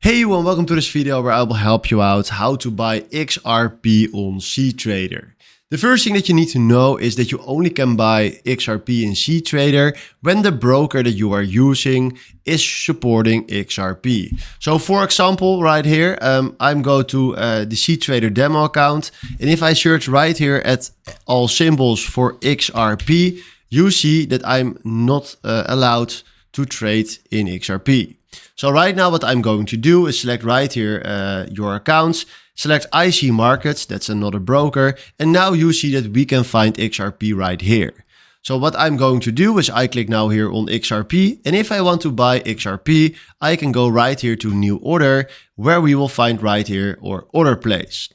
Hey everyone, welcome to this video where I will help you out how to buy XRP on cTrader. The first thing that you need to know is that you only can buy XRP in cTrader when the broker that you are using is supporting XRP. So for example, right here, I'm going to the cTrader demo account. And if I search right here at all symbols for XRP, you see that I'm not allowed to trade in XRP. So right now what I'm going to do is select right here your accounts, select IC Markets, that's another broker, and now you see that we can find XRP right here. So what I'm going to do is I click now here on XRP, and if I want to buy XRP, I can go right here to New Order, where we will find right here or Order Place.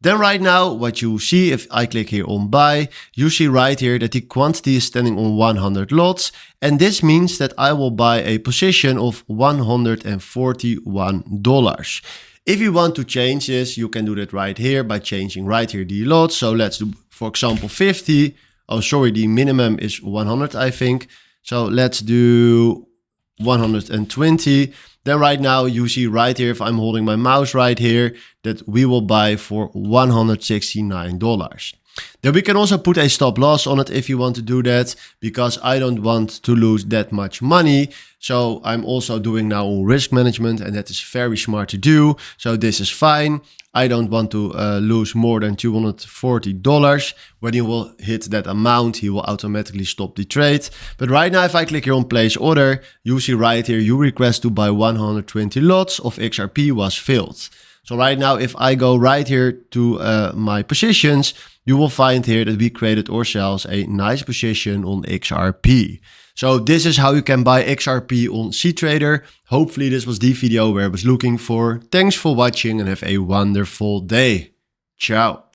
Then right now, what you see, if I click here on buy, you see right here that the quantity is standing on 100 lots. And this means that I will buy a position of $141. If you want to change this, you can do that right here by changing right here the lots. So let's do, for example, 50. Oh, sorry, the minimum is 100, I think. So let's do 120. Then right now you see right here, if I'm holding my mouse right here, that we will buy for $169. Then we can also put a stop loss on it if you want to do that, because I don't want to lose that much money. So I'm also doing now risk management, and that is very smart to do. So this is fine. I don't want to lose more than $240. When you will hit that amount, he will automatically stop the trade. But right now, if I click here on place order, you see right here, your request to buy 120 lots of XRP was filled. So right now, if I go right here to my positions, you will find here that we created ourselves a nice position on XRP. So this is how you can buy XRP on cTrader. Hopefully this was the video where I was looking for. Thanks for watching and have a wonderful day. Ciao.